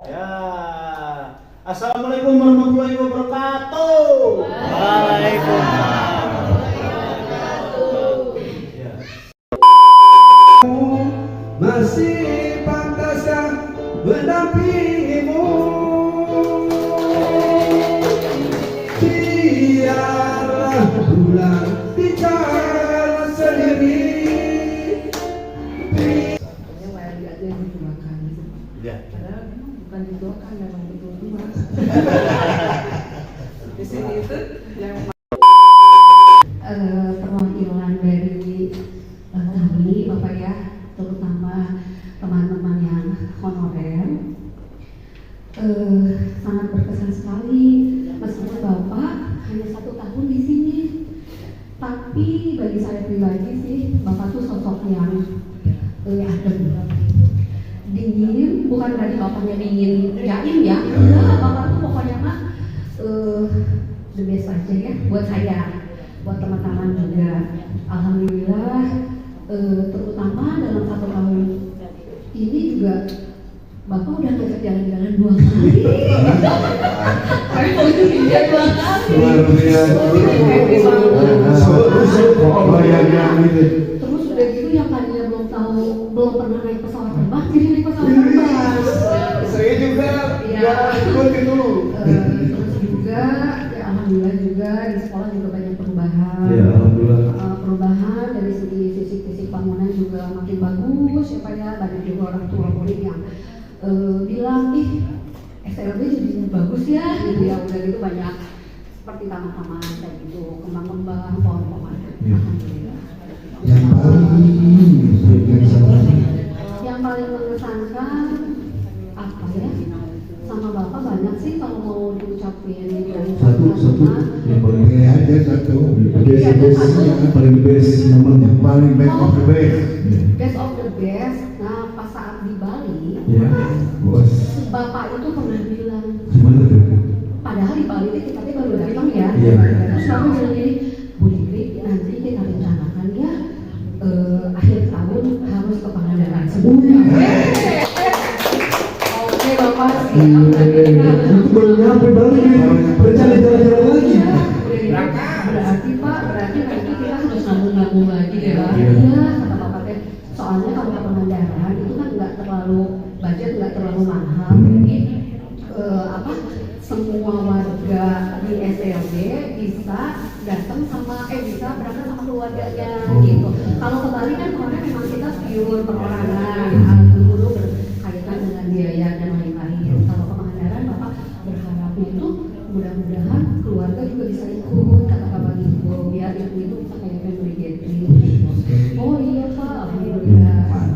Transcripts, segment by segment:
Ya. Assalamualaikum warahmatullahi wabarakatuh. Waalaikumsalam. Ya. Masih pantaskah mendampingimu? Biarlah bulan bicara sendiri. Ya. Padahal bukan didoakan, memang betul-betul. Di sini itu yang perwakilan dari kami, Bapak ya, terutama teman-teman yang honorer, sangat berkesan sekali. Meskipun Bapak hanya 1 tahun di sini, tapi bagi saya pribadi sih, Bapak tuh sosok yang adem, dingin. Bukan berarti Bapaknya dingin jaim ya, enggak, Bapak tuh pokoknya mah the best aja ya buat saya, buat teman-teman juga. Alhamdulillah, terutama dalam 1 tahun ini juga Bapak udah ngajak jalan-jalan 2 kali. Saya mau itu dia 2 kali. Terus udah gitu yang tadinya belum pernah naik pesawat terbang, jadi naik pesawat terbang. Saya juga ya ikut itu. Terus juga ya alhamdulillah juga di sekolah juga banyak perubahan. Ya, alhamdulillah. Perubahan dari segi fisik bangunan juga makin bagus ya Pak ya. Banyak juga orang tua murid yang bilang SLB jadi bagus ya gitu ya. Udah gitu banyak seperti taman-taman kayak gitu, kembang-kembang, pohon-pohon. Alhamdulillah. Yang paling mengesankan apa ya? Sama Bapak banyak sih kalau mau diucapin Satu yang paling aja satu yang paling best, yang paling best of the best. Best of the best. Nah pas saat di Bali, Ya, bos. Bapak itu pernah bilang, Gimana tuh? padahal di Bali itu kita baru datang ya. Iya. Terus Bapak bilang gini, Bu Dikri, nanti kita rencanakan ya akhir tahun harus ke Pangandaran semuanya. Oke Bapak, Itu baru nyampe Bali, rencana jalan-jalan lagi. Berarti Pak, berarti nanti kita harus nabung-nabung lagi ya. Iya. Iya, kata Bapak teh. Soalnya kalau ke Pangandaran itu kan nggak terlalu budget, nggak terlalu mahal. Jadi semua warga di SLB bisa datang bisa berangkat sama keluarganya gitu. Kalau ke Bali kan kemarin memang kita pure perorangan, dulu berkaitan dengan biaya dan lain-lain. Kalau ke Pangandaran Bapak berharapnya itu mudah-mudahan keluarga juga bisa ikut, kata Bapak gitu, biar itu bisa kayak family gathering. Oh iya Pak, alhamdulillah.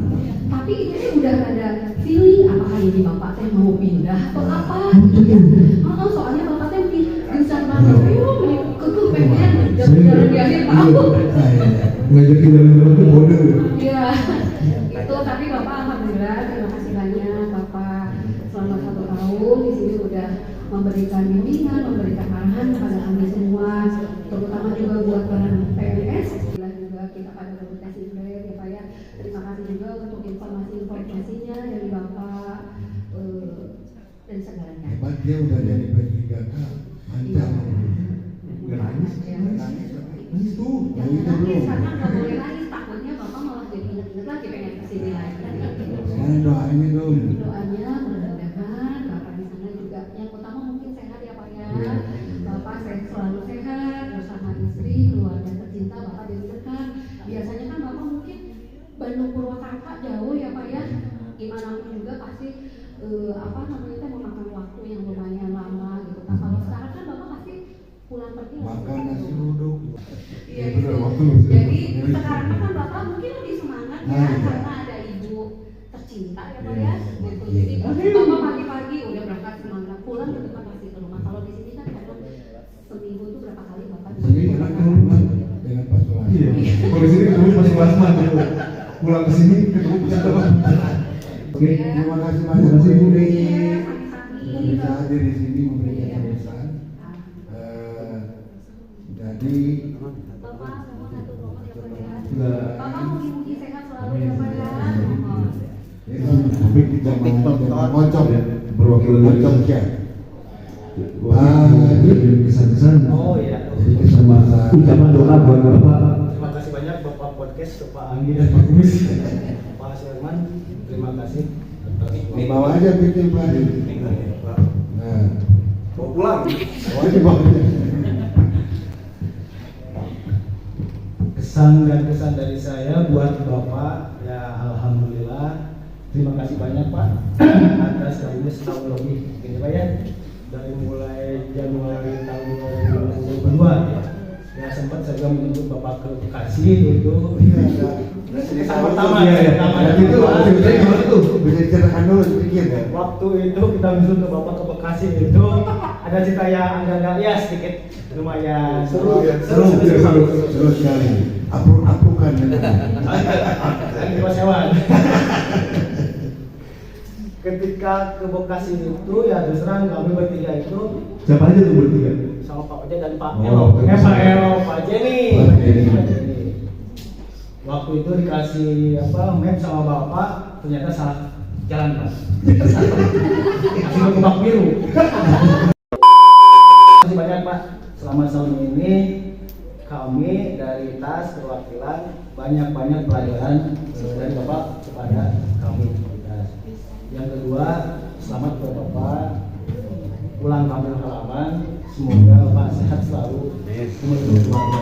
Tapi ini sih udah ada feeling apakah ini Bapak teh mau pindah atau apa gitu ya. Soalnya Bapak teh bisa banget, kekeh pengen jalan-jalan di akhir tahun. Ngajakin jalan-jalan ke Bode. Iya, itu tapi Bapak alhamdulillah terima kasih banyak Bapak selama 1 tahun di sini udah memberikan bimbingan, memberikan arahan kepada kami semua, terutama juga buat para PNS. Juga kita pada komunikasi ya Pak ya. Terima kasih juga untuk informasinya dari Bapak dan segalanya. Hebat dia udah jadi P3K, mantap. Udah nangis, nangis tuh. Jangan nangis karena nggak boleh nangis, takutnya Bapak malah jadi inget lagi pengen kesini lagi. Sekarang doainnya dong. Doanya mudah-mudahan Bapak di sana juga yang utama mungkin sehat ya Pak ya. Bapak selalu sehat bersama istri, keluarga tercinta Bapak jadi dekat. Biasanya kan Bapak mungkin Bandung Purwakarta jauh ya Pak ya. Gimana pun juga pasti memakan waktu yang lumayan lama gitu. Nah, kalau sekarang kan Bapak pasti pulang pergi Makan nasi uduk. Iya gitu. Jadi sekarang kan Bapak mungkin lebih semangat ya karena ada ibu tercinta ya Pak ya. Gitu. Jadi Bapak pagi-pagi udah berangkat semangat, pulang juga kan pasti ke rumah. Kalau di sini kan kadang seminggu itu berapa kali Bapak? Sini enak ke rumah dengan Pak Soeharto. Iya, kalau di sini ketemu masih Lasman gitu. Pulang ke sini ketemu siapa? Oke, terima kasih banyak Bu Dikri. Bisa hadir di sini memberikan pesan. Jadi Bapak mau satu nomor ya Pak ya. Sudah. Bapak mugi-mugi sehat selalu ya Pak ya. ini kan topik kita mau ngocok ya. perwakilan dari Jogja. jadi kesan-kesan. Oh iya. Jadi sama ucapan doa buat Bapak. Terima kasih banyak Bapak Podcast, Pak Anggi dan Pak Kumis. Pak Sirman, terima kasih. Bawa aja pikir Pak. Nah, Mau pulang. bawa aja bawa aja. Kesan dan kesan dari saya buat Bapak, ya alhamdulillah. Terima kasih banyak Pak atas kami setahun lebih, gitu Pak ya. Dari mulai Januari tahun 2022 ya sempat saya menunjuk Bapak ke Bekasi itu kesan pertama Itu gimana tuh? Bisa diceritakan dulu sedikit ya. waktu itu kita menuju ke Bapak ke Bekasi itu ada cerita yang agak ya sedikit lumayan Seru seru sekali. Apur-apukan ya. kan di Pasewan. Ketika ke Bekasi itu ya terus terang kami bertiga itu Siapa aja tuh bertiga? sama Pak Ojek dan Pak Oh, El, Pak El, Pak Jenny. Pak Jenny. Waktu itu dikasih map sama Bapak, ternyata salah jalan Pak. Masih kebak biru. Terima kasih banyak Pak. Selama tahun ini kami dari TAS perwakilan banyak pelajaran dari Bapak kepada kami di TAS. Yang kedua, selamat buat Bapak pulang kampung halaman. Semoga Bapak sehat selalu, umur keluarga.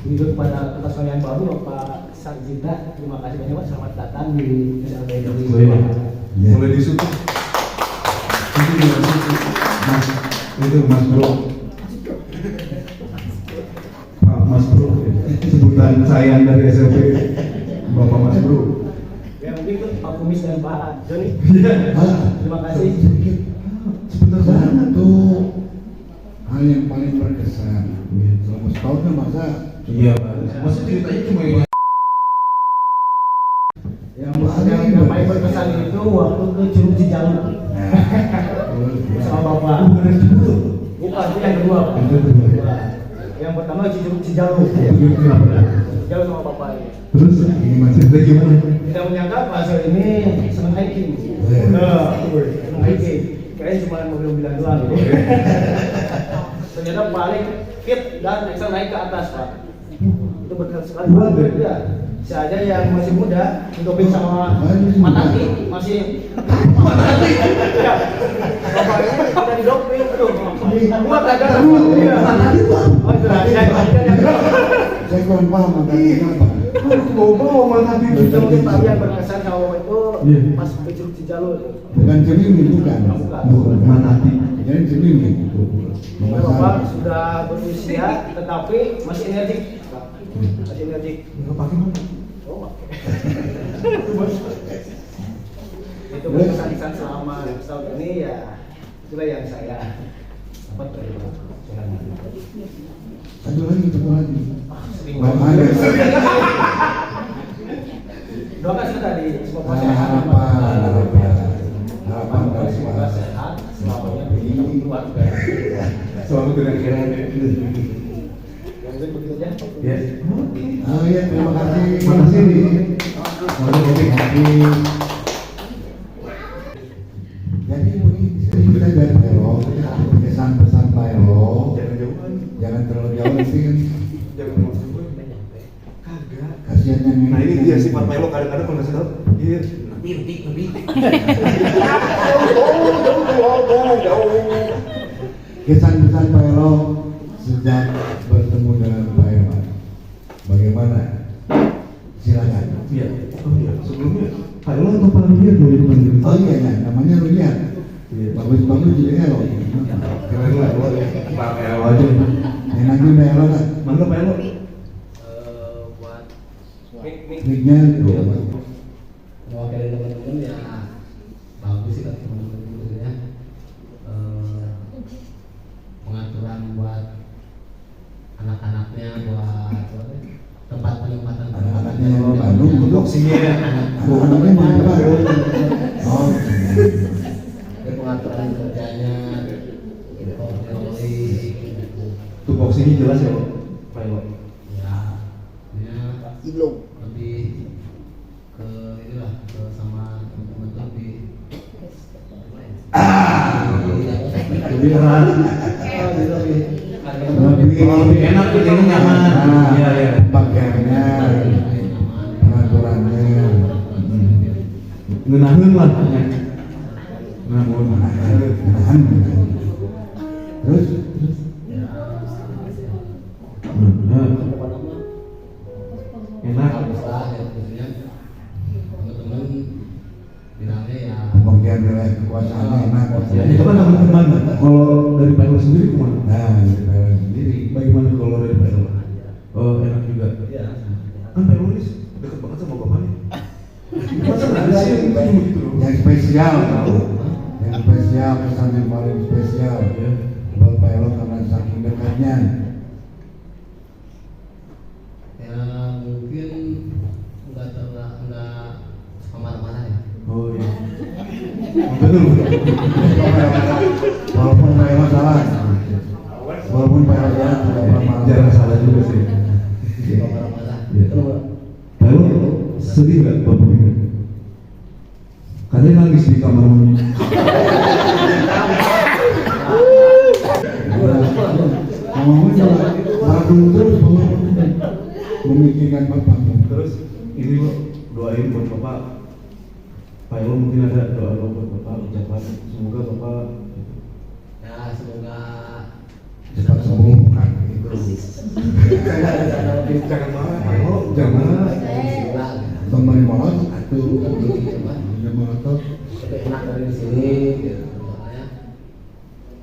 Hidup pada tempat kalian baru Bapak Sarjita, terima kasih banyak Pak. Selamat datang di SLB Indonesia. Mulai disuruh. Itu gimana sih? Mas, itu Mas Bro. Pak Mas Bro, sebutan saya dari SMP. Bapak Mas Bro. Yang itu Pak Kumis dan Pak Joni. Terima kasih. Sedikit. Sebentar banget. Satu hal yang paling berkesan selama setahun kan masa Iya, maksud ceritanya cuma ini. Yang paling berkesan itu waktu ke Curug Cijaluk sama Bapak. Bukan itu yang kedua Pak. Yang pertama Curug Cijaluk. Cijaluk sama Bapak ini. Terus ini masih ada gimana? Tidak menyangka Pak Asal ini senang hiking. Senang hiking. Kayaknya cuma mobil-mobilan doang. Ternyata balik fit dan bisa naik ke atas Pak. Itu berkesan sekali. Ya. Saya aja yang masih muda, didoping sama Matati masih Matati. Ya. Bapak ini udah didoping, aduh. Kuat agak. Iya. Oh itu rahasia. saya kurang paham Matati apa. Bawa Matati Itu yang berkesan sama Bapak itu pas ke Curug Cijaluk. Bukan cemimi, bukan. Bukan Matati. Jadi cemimi. Bapak sudah berusia tetapi masih energik. Masih energik. Enggak pakai mana? Oh, oke. Itu kesan-kesan selama setahun ini ya itulah yang saya dapat dari Bapak. Satu lagi. Sering Ada. doakan kita tadi semoga Ah, sehat. Harapan dari Semoga Pak. sehat selamanya begitu keluarga. Selamat dengan kira. Yang penting begitu aja. Ya. Oh iya, terima kasih. Terima kasih. Terima kasih. Jadi begini, kita dari Pero, pesan-pesan Pero, jangan terlalu jauh nanti kan Jangan masuk gue. Kagak. kasihan yang Nah ini dia sifat Milo kadang-kadang kalau nggak salah. Iya. Kesan-kesan Pero sejak bertemu dengan Pak Irman, bagaimana? Silakan. Iya. Oh iya. Sebelumnya Pak Elo atau Pak Rudian dulu yang panggil? Oh iya, ya, namanya Rudian. Bagus-bagus juga Elo. Keren lah. Pak Elo aja. Enaknya udah Elo kan? Mangga Pak Elo. Buat Mic-nya mewakili teman-teman ya bagus sih kan teman-teman maksudnya pengaturan buat anak-anaknya buat tempat penempatan anak-anaknya yang di Bandung duduk Boxingnya. anak-anaknya mau di Bandung. Oh, dan pengaturan kerjanya koordinasi gitu Tuh boxingnya jelas ya Pak Elo. ya lebih ke inilah ke sama teman-teman lebih Lebih keras. Lebih enak gitu, nyaman. Iya, iya. Pakaiannya, pengaturannya. Ngenahin lah. Menahan. Terus enak. Teman-teman bilangnya ya pembagian wilayah kekuasaannya enak. Ya, itu kan teman-teman. Kalau dari Pak Elo sendiri kemana? Nah, dari Pak sendiri. Bagaimana kalau dari Pak Elo? Oh, enak juga. ya Kan Pak Elo ini dekat banget sama bapaknya. Masa nggak ada sih yang cuma gitu loh? Yang spesial tahu. Yang spesial, kesan yang paling spesial. Ya. Buat Pak Elo karena saking dekatnya. ya mungkin nggak suka marah-marah ya. Oh iya. Betul. Walaupun Pak Elo salah. Walaupun Pak Elo salah, tidak pernah Jarang salah juga sih. Suka marah-marah. Iya. Pak Elo sedih nggak bapak ini? Katanya nangis di kamar mandi. Ngomongin salah dulu terus memikirkan bapak. Terus ini lo doain buat bapak. Pak Elo mungkin ada doa lo buat bapak, ucapan semoga bapak Ya semoga Cepat sembuh kan itu. jangan marah Pak Elo, jangan. Bismillah. Kembali molot atau Coba. molot. Tapi enak dari di sini gitu. Soalnya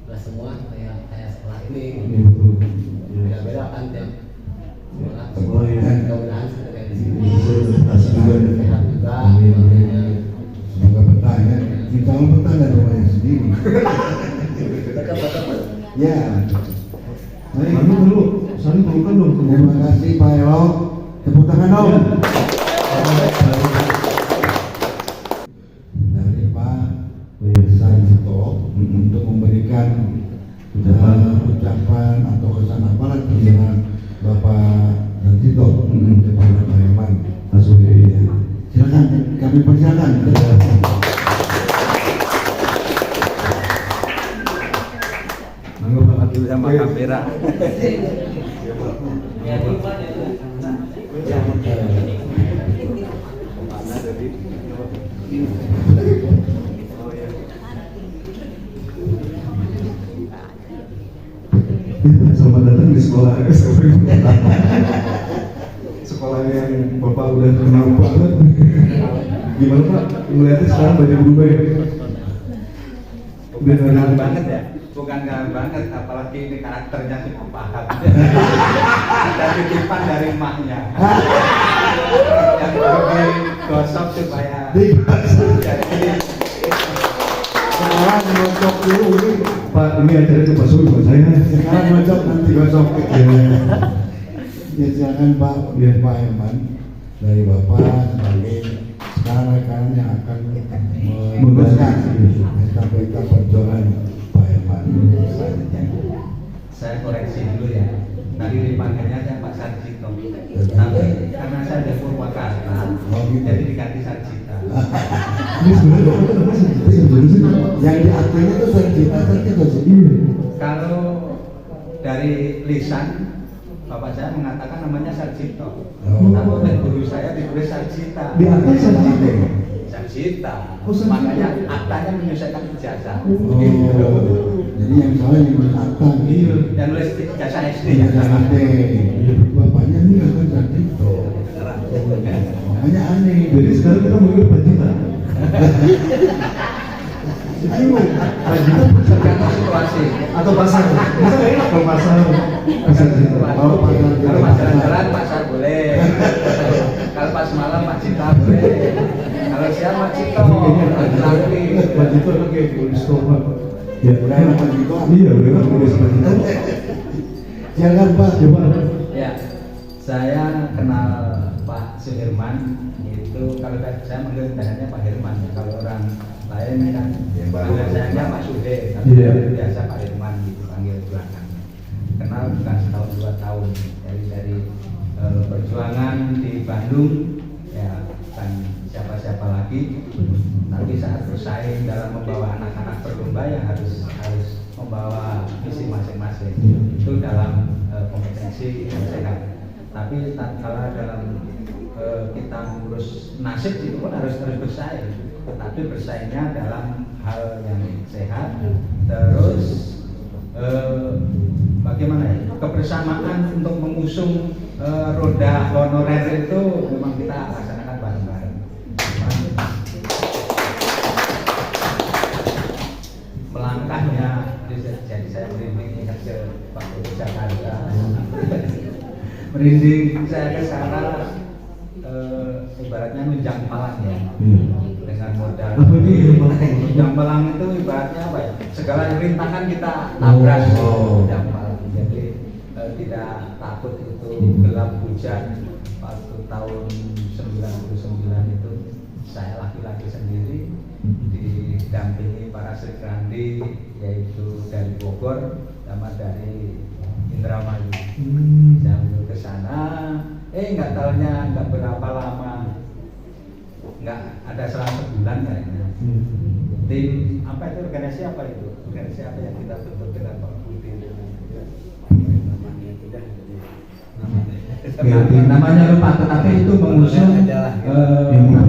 udah semua kayak sekolah ini gitu. Ini betul. Ya. Beda-beda kan tiap sekolah. Sekolah ya. Mudah-mudahan seperti kayak di sini. Asik juga. Sehat juga. Amin. Makanya Semoga betah ya. Kita mau betah dari rumahnya sendiri. tetap. Ya. Baik. Manu dulu, saling pelukan dong. Terima kasih Pak Elo. Tepuk tangan dong. Dari Pak Sanjito untuk memberikan ucapan atau kesan apa lah dengan Bapak Sanjito kepada Pak Herman. Silakan, kami persilakan. Mangga Pak dulu sama kamera. Selamat datang di sekolah sekolah yang Bapak udah kenal banget. Gimana Pak? Melihatnya sekarang banyak berubah ya? Bukan kenal banget ya, bukan kenal banget, apalagi ini karakternya sih paham. Ada titipan dari emaknya. Yang perlu digosok supaya jadi Sekarang ngocok dulu ini. Pak, ini acara ke Pak Suri bukan saya. Sekarang ngocok nanti gosok. Ya silakan Pak Herman dari Bapak sebagai sekarang rekan yang akan meneruskan estafeta perjuangan Pak Herman selanjutnya. saya koreksi dulu ya. Tadi dipanggilnya saya Pak Sarjito, tapi karena saya dari Purwakarta, jadi diganti Sarjita. Ini sebenarnya Bapak kenapa sih? Yang di aktornya itu Sarjita sih. Iya. Kalau dari lisan Bapak saya mengatakan namanya Sarjito, tapi oleh guru saya ditulis Sarjita. Di atas Sarjito. Sarjita. Oh, Sarjita. Makanya aktanya menyelesaikan ijazah. Jadi yang salah yang nulis akta. Iya. Dan nulis ijazah SD. Iya, bapaknya ini akan Sarjito. Makanya aneh. Jadi sekarang kita mau ikut Pak Jita. Bingung. Pak Jita Tergantung situasi. atau pasar? Masa nggak enak kalau pasar? Pasar Jita. Kalau pasar Kalau pas jalan-jalan pasar boleh. Kalau pas malam Pak Cita boleh. Kalau siang Pak Cito, laki. Pak Jita kan kayak di Unisco Pak. Ya, Udah enak Pak Jito. Iya, udah enak nulis Pak Jita. Silakan Pak. Coba. Ya, saya kenal Pak Suherman itu kalau saya manggil dananya Pak Herman. Kalau orang lain kan panggil saya Pak Sude, tapi Iya. biasa Pak Herman gitu panggil belakang. Kenal bukan setahun 2 tahun dari perjuangan di Bandung ya bukan siapa-siapa lagi Tapi saat bersaing dalam membawa anak-anak berlomba ya harus membawa visi masing-masing. Itu dalam kompetensi yang sehat. Tapi tatkala dalam kita mengurus nasib itu pun harus bersaing. Tetapi bersaingnya dalam hal yang sehat. Terus bagaimana ya? Kebersamaan untuk mengusung roda honorer itu memang kita laksanakan bareng-bareng. Melangkahnya, jadi saya merinding ingat ke Pak Gubernur Jakarta. Merinding saya ke sana, ibaratnya nunjang palang ya, dengan modal. Nunjang palang itu ibaratnya apa ya? Segala rintangan kita tabrak nunjang palang. Jadi tidak takut itu gelap hujan. Waktu tahun 99 itu saya laki-laki sendiri didampingi para Sri Kandi, yaitu dari Bogor sama dari Indramayu. Jam ke sana, nggak tahunya nggak berapa lama, nggak ada selang sebulan kayaknya. Tim apa itu, organisasi apa itu? Organisasi apa yang kita bentuk dengan Pak Budi? Namanya lupa, tetapi itu mengusung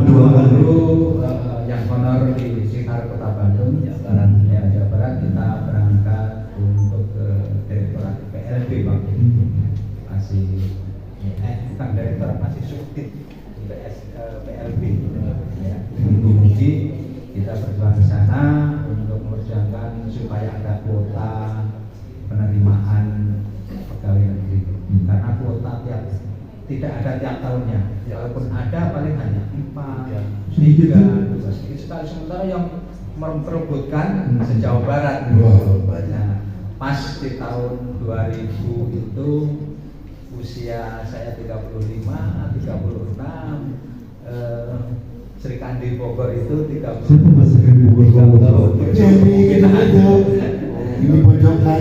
guru yang honor di sekitar Kota Bandung, Jawa Barat. Kita berangkat untuk ke Direktorat PLB waktu itu. Masih bukan direktorat, masih subdit PLB. Ya, Mugi kita berjuang ke sana untuk memperjuangkan supaya ada kuota penerimaan pegawai negeri. Karena kuota tidak ada tiap tahunnya. Walaupun ada paling hanya 4, 3, 2 sekali. Sementara yang memperebutkan se-Jawa Barat. Nah, pas di tahun 2000 itu usia saya 35, 36, Sri Kandi Bogor itu 30. Ini pojokan.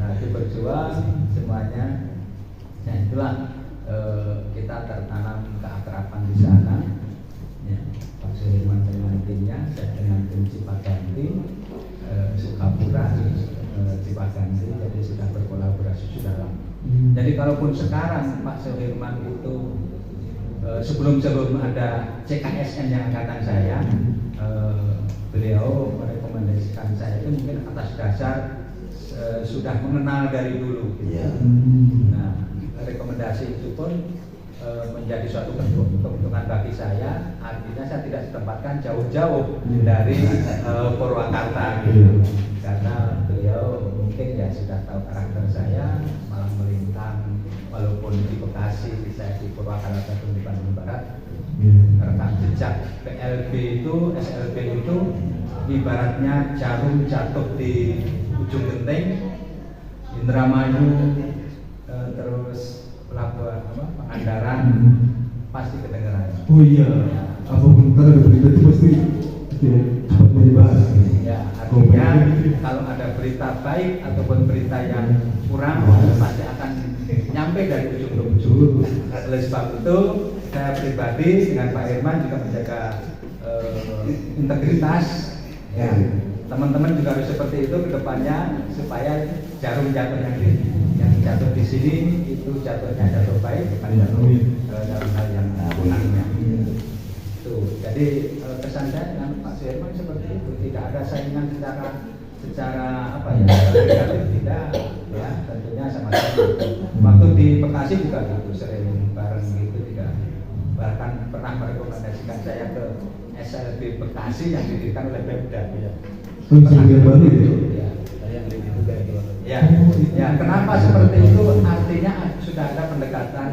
Nanti berjuang semuanya. Nah itulah kita tertanam keakraban di sana. Ya, Pak Sudirman dengan timnya, saya dengan tim Cipaganti, Sukapura, Cipaganti, jadi sudah berkolaborasi sudah lama. Jadi kalaupun sekarang Pak Sudirman itu sebelum ada CKSN yang angkatan saya, beliau merekomendasikan saya itu mungkin atas dasar sudah mengenal dari dulu. Gitu. Nah, rekomendasi itu pun menjadi suatu keuntungan bagi saya. Artinya saya tidak ditempatkan jauh-jauh dari Purwakarta gitu. Karena beliau mungkin ya sudah tahu karakter saya, malah melintang walaupun di Bekasi, saya di Purwakarta di Bandung Barat. Rekam jejak PLB itu, SLB itu ibaratnya jarum jatuh di ujung genteng. Indramayu, terus pelabuhan Pangandaran pasti kedengeran. Oh iya, apapun ntar ada berita itu pasti cepat dibahas. Ya, artinya kalau ada berita baik ataupun berita yang kurang pasti akan nyampe dari ujung ke ujung. Oleh sebab itu saya pribadi dengan Pak Herman juga menjaga integritas. Ya, teman-teman juga harus seperti itu ke depannya supaya jarum jatuh yang jatuh di sini itu jatuhnya jatuh baik, bukan jatuh dalam hal yang kurangnya. Tuh, jadi kesan saya dengan Pak Sudirman seperti itu, tidak ada saingan secara apa ya, negatif, tidak ya, tentunya sama-sama. Waktu di Bekasi juga gitu, sering bareng gitu, tidak, bahkan pernah merekomendasikan saya ke SLB Bekasi yang didirikan oleh Pemda ya. Baru Ya, saya beli itu dari luar. Ya, kenapa seperti itu? Artinya sudah ada pendekatan.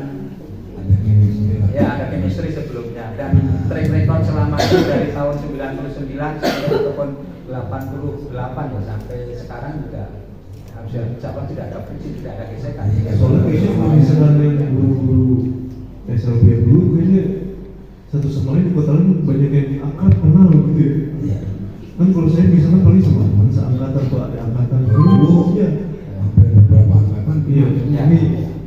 Ya, ada chemistry sebelumnya dan track record selama itu dari tahun 99 sampai ataupun 88 ya sampai sekarang juga hampir cabang tidak ada friksi, tidak ada gesekan. soalnya kayaknya misalkan yang guru-guru SLB dulu kayaknya satu sama lain di kota lain banyak yang akrab kenal gitu ya. Kan kalau saya misalkan paling sama teman seangkatan atau ada angkatan dulu ya. Beberapa angkatan. Iya, ini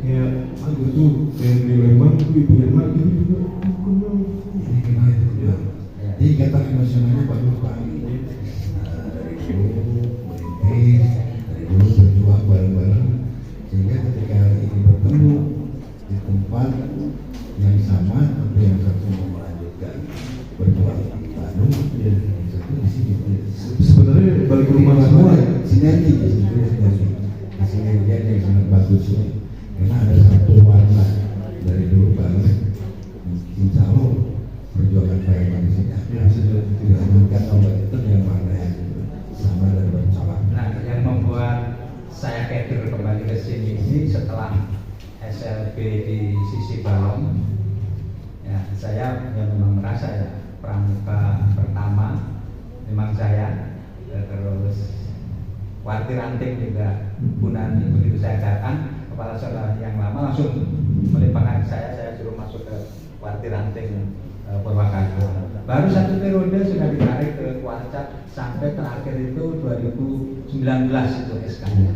kayak aku tuh yang di Lembang tuh ibunya mak gitu juga kenal. Ini kenal itu juga. Jadi ikatan emosionalnya bagus Pak. Dari dulu merintis, dari dulu berjuang bareng-bareng, sehingga ketika ini bertemu di tempat yang sama, tapi yang satu mau melanjutkan berjuang di Bandung, yang satu di sini. Sebenarnya balik rumah semua ya. Sinergi, sinergi yang sangat bagus ini, karena ada satu warna dari dulu banget. Insya Allah perjuangan Pak di sini tidak mungkin Allah itu yang warna yang sama dan bercolok. Nah, yang membuat saya kader kembali ke sini ini setelah SLB di Sisi Balong, ya saya memang merasa ya pramuka pertama memang saya, terus Warti Ranting juga Bunani, begitu saya datang kepala sekolah yang lama langsung melimpahkan saya suruh masuk ke Warti Ranting Purwakarta. Baru 1 periode sudah ditarik ke Kuarcat sampai terakhir itu 2019 itu SK-nya.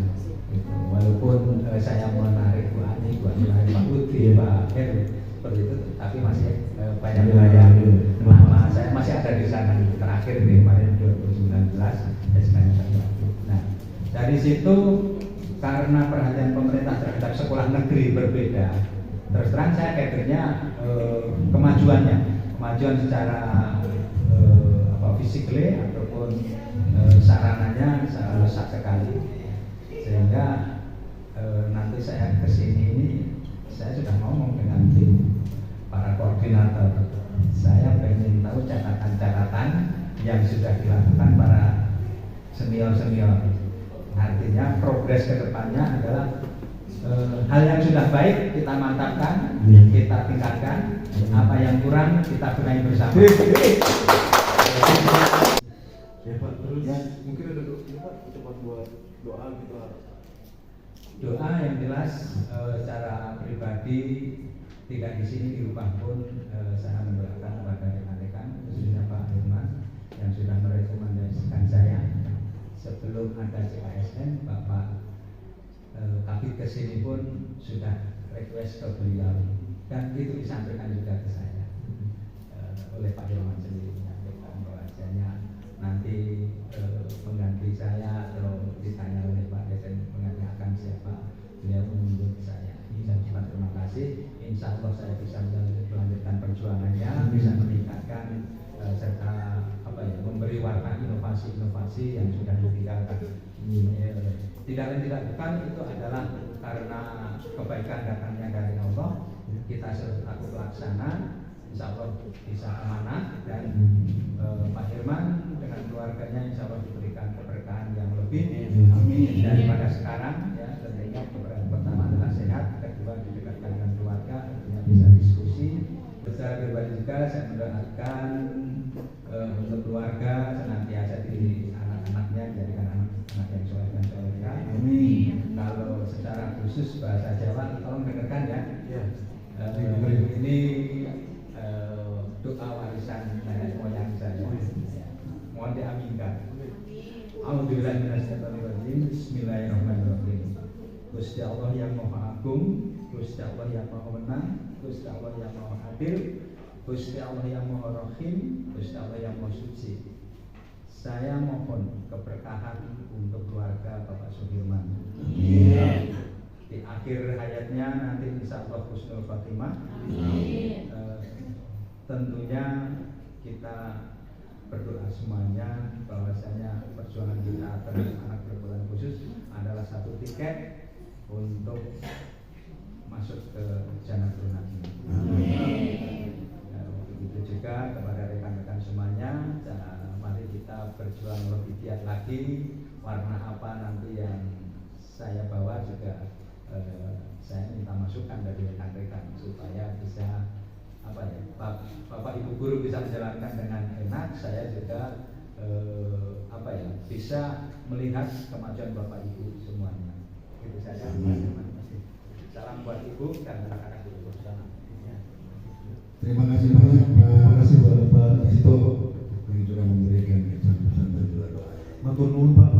Walaupun saya menarik Bu Ani, Bu Ani, Pak Utri, Pak Heru seperti itu, tapi masih banyak wilayah lama saya masih ada di sana. Terakhir di kemarin 2019 SK-nya saya. Nah, dari situ karena perhatian pemerintah terhadap sekolah negeri berbeda, terus terang saya kadernya kemajuan secara fisikly ataupun sarananya sangat rusak sekali, sehingga nanti saya kesini ini saya sudah ngomong dengan tim para koordinator, saya ingin tahu catatan-catatan yang sudah dilakukan para senior-senior. Artinya progres ke depannya adalah hal yang sudah baik kita mantapkan, kita tingkatkan, apa yang kurang kita benahi bersama. Ya Pak, terus mungkin ada Pak cepat buat doa gitu. Doa yang jelas secara pribadi tidak di sini di rumah pun saya mendoakan kepada rekan-rekan khususnya Pak Herman yang sudah merekomendasikan saya sebelum ada CASN. Bapak Kabit kesini pun sudah request ke beliau dan itu disampaikan juga ke saya oleh Pak Herman sendiri, menyampaikan bahwasanya nanti pengganti saya atau ditanya oleh Pak Desen menanyakan siapa, beliau menunjuk saya. Ini saya ucapkan terima kasih. Insya Allah saya bisa melanjutkan perjuangannya, bisa meningkatkan serta memberi warna inovasi-inovasi yang sudah ditinggalkan. Tidak lain tidak bukan itu adalah karena kebaikan datangnya dari Allah. Kita selaku pelaksana insya Allah bisa amanah dan Pak Herman dengan keluarganya insya Allah diberikan keberkahan yang lebih daripada sekarang ya. Tentunya pertama adalah sehat, kedua didekatkan dengan keluarga, artinya bisa diskusi. Secara pribadi juga saya mendoakan untuk keluarga senantiasa di anak-anaknya jadikan anak-anak yang soleh dan soleha. Kalau secara khusus bahasa Jawa tolong dengarkan ya. Ini doa warisan nenek moyang saya. Mohon diaminkan. Alhamdulillahirrahmanirrahim. Bismillahirrahmanirrahim. Gusti Allah yang Maha Agung, Gusti Allah yang Maha Menang, Gusti Allah yang Maha Adil, Gusti Allah yang Maha Rahim, Gusti Allah yang Maha Suci. Saya mohon keberkahan untuk keluarga Bapak Sudirman. Di akhir hayatnya nanti insya Allah husnul khatimah. Tentunya kita berdoa semuanya bahwasanya perjuangan kita terhadap anak berkebutuhan khusus adalah satu tiket untuk masuk ke Jannatul Na'im. Begitu juga kepada rekan-rekan semuanya, mari kita berjuang lebih giat lagi. Warna apa nanti yang saya bawa juga saya minta masukan dari rekan-rekan supaya bisa Bapak Ibu guru bisa menjalankan dengan enak. Saya juga bisa melihat kemajuan Bapak Ibu semuanya. Itu saja. Terima kasih. Salam buat Ibu dan anak-anak Ibu bersama. Terima kasih banyak Pak Dito yang sudah memberikan pesan-pesan dan juga doa. Matur nuwun Pak.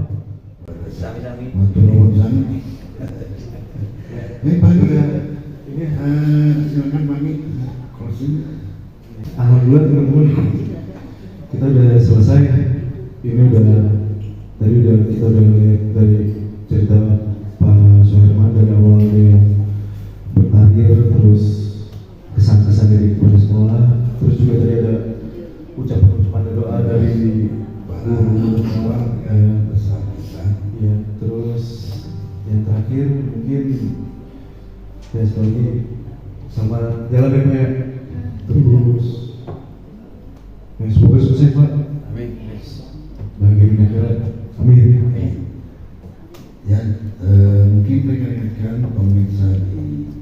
Sami-sami. Matur nuwun sami. Ini Pak juga ini silakan Pak closing. Alhamdulillah teman-teman. kita udah selesai. Ini kita udah lihat dari cerita Pak Suherman dari awal dia berkarir, terus kesan-kesan dari kepada sekolah, terus juga tadi ada ucapan doa dari guru keluarga besar kita. ya. Terus yang terakhir mungkin ya sekali lagi selamat jalan ya Pak ya. Terus ya, semoga sukses Pak. Amin. Bagi negara. Amin. Ya, mungkin rekan-rekan pemirsa di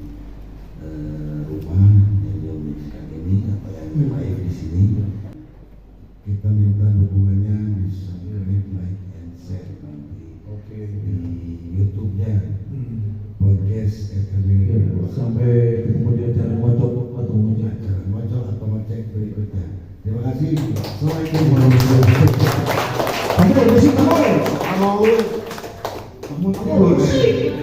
rumah yang menyaksikan ini atau yang live di sini, kita minta dukungannya di subscribe, like, and share nanti di YouTube-nya podcast SLB Ya, sampai ketemu di acara mocok atau mocok. acara mocok atau mocek berikutnya. Terima kasih. Assalamualaikum warahmatullahi wabarakatuh. Kamu musik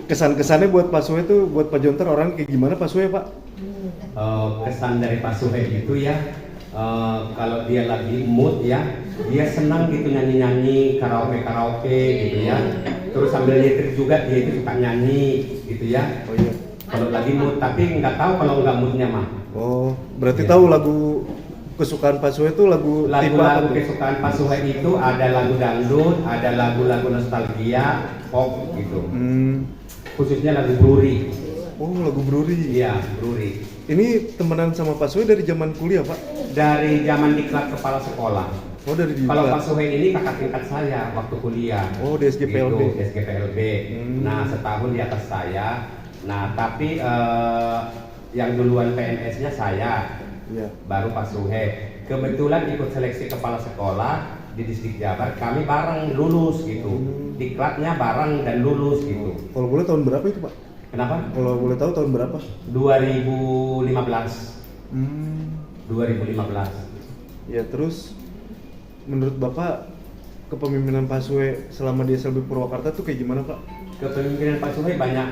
Kesan-kesannya buat Pak Suhe tuh, buat Pak Jontor orang kayak gimana Pak Suhe Pak? Kesan dari Pak Suhe itu ya, kalau dia lagi mood ya, dia senang gitu nyanyi-nyanyi karaoke gitu ya. Terus sambil nyetir juga dia itu suka nyanyi gitu ya. Oh iya. Kalau lagi mood, tapi nggak tahu kalau nggak moodnya mah. Oh, berarti Iya. tahu lagu kesukaan Pak Suhe itu lagu tipe apa Lagu-lagu tuh? kesukaan Pak Suhe itu ada lagu dangdut, ada lagu-lagu nostalgia, pop gitu. Khususnya lagu Bruri. Oh, lagu Bruri. Iya, Bruri. Ini temenan sama Pak Suhe dari zaman kuliah Pak? Dari zaman diklat kepala sekolah. Oh, dari di Kalau Pak Suhe ini kakak tingkat saya waktu kuliah. Oh, di SGPLB. Gitu, SGPLB. Nah, setahun di atas saya. Nah, tapi yang duluan PNS-nya saya, Iya. baru Pak Suhe. Kebetulan ikut seleksi kepala sekolah di Distrik Jabar, kami bareng lulus gitu. Diklatnya bareng dan lulus gitu. Kalau boleh tahun berapa itu Pak? Kenapa? Kalau boleh tahu tahun berapa? 2015. 2015. Ya, terus menurut Bapak kepemimpinan Pak Suhe selama di SLB Purwakarta tuh kayak gimana Pak? Kepemimpinan Pak Suhe banyak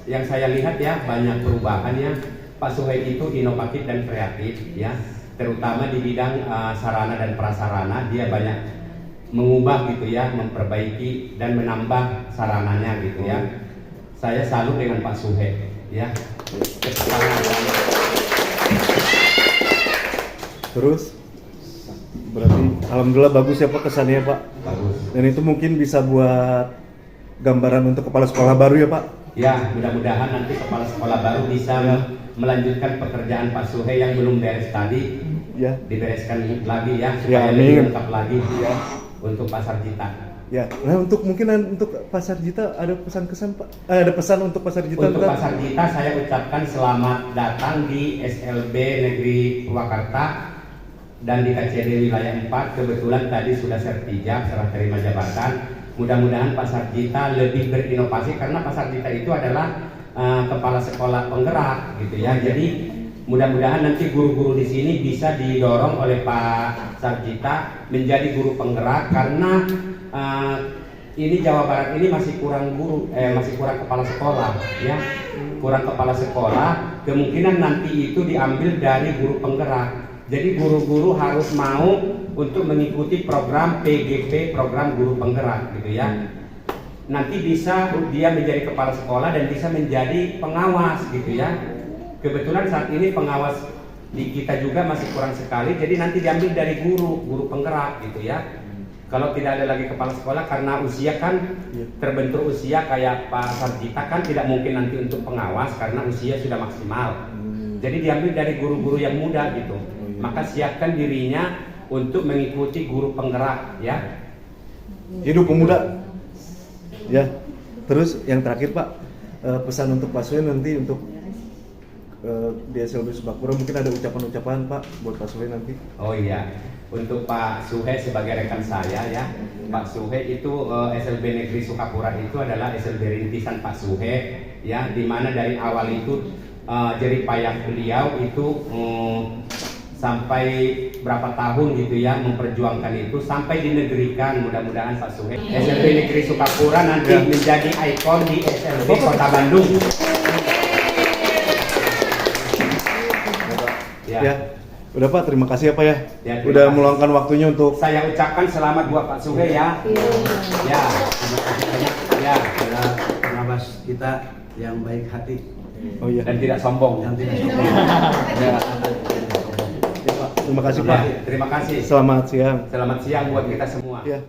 yang saya lihat ya, banyak perubahannya. Pak Suhe itu inovatif dan kreatif ya, terutama di bidang sarana dan prasarana. Dia banyak mengubah gitu ya, memperbaiki dan menambah sarananya gitu ya. Saya salut dengan Pak Suhe ya. Terus berarti alhamdulillah bagus ya Pak kesannya Pak. Bagus. Dan itu mungkin bisa buat gambaran untuk kepala sekolah baru ya Pak. Ya, mudah-mudahan nanti kepala sekolah baru bisa melanjutkan pekerjaan Pak Suhe yang belum beres tadi. Ya. Dibereskan lagi ya, Ya, supaya amin. lebih lengkap lagi Ya. untuk Pak Sarjita. Ya. Nah, untuk Pak Sarjita ada pesan kesan Pak? Ada pesan untuk Pak Sarjita? Untuk Pak Sarjita saya ucapkan selamat datang di SLB Negeri Purwakarta dan di KCD wilayah 4. Kebetulan tadi sudah sertijab, serah terima jabatan. Mudah-mudahan Pak Sarjita lebih berinovasi karena Pak Sarjita itu adalah kepala sekolah penggerak gitu ya. Jadi mudah-mudahan nanti guru-guru di sini bisa didorong oleh Pak Sarjita menjadi guru penggerak karena ini Jawa Barat ini masih kurang masih kurang kepala sekolah ya. Kurang kepala sekolah, kemungkinan nanti itu diambil dari guru penggerak. Jadi guru-guru harus mau untuk mengikuti program PGP, program guru penggerak gitu ya. Nanti bisa dia menjadi kepala sekolah dan bisa menjadi pengawas gitu ya. Kebetulan saat ini pengawas di kita juga masih kurang sekali, jadi nanti diambil dari guru penggerak gitu ya. Kalau tidak ada lagi kepala sekolah karena usia kan terbentur usia kayak Pak Sarjita kan tidak mungkin nanti untuk pengawas karena usia sudah maksimal. Jadi diambil dari guru-guru yang muda gitu. Maka siapkan dirinya untuk mengikuti guru penggerak ya. Hidup pemuda. Ya. Terus yang terakhir Pak, pesan untuk Pak Suhe nanti untuk di SLB Sukapura mungkin ada ucapan-ucapan Pak buat Pak Suhe nanti. Oh iya, untuk Pak Suhe sebagai rekan saya ya, Pak Suhe itu SLB Negeri Sukapura itu adalah SLB rintisan Pak Suhe ya, dimana dari awal itu jerih payah beliau itu sampai berapa tahun gitu ya memperjuangkan itu sampai dinegerikan. Mudah-mudahan Pak Suhe SLB Negeri Sukapura nanti menjadi ikon di SLB Kota Bandung. Ya. Udah Pak, terima kasih ya Pak ya. Ya, terima Udah kasih. meluangkan waktunya untuk Saya ucapkan selamat buat Pak Suhe ya. Iya. Ya, terima kasih banyak. Ya, adalah pengawas kita yang baik hati Oh iya. dan tidak sombong. yang tidak sombong. Ya. Terima kasih Pak. Terima kasih. Selamat siang. Selamat siang buat kita semua. Ya.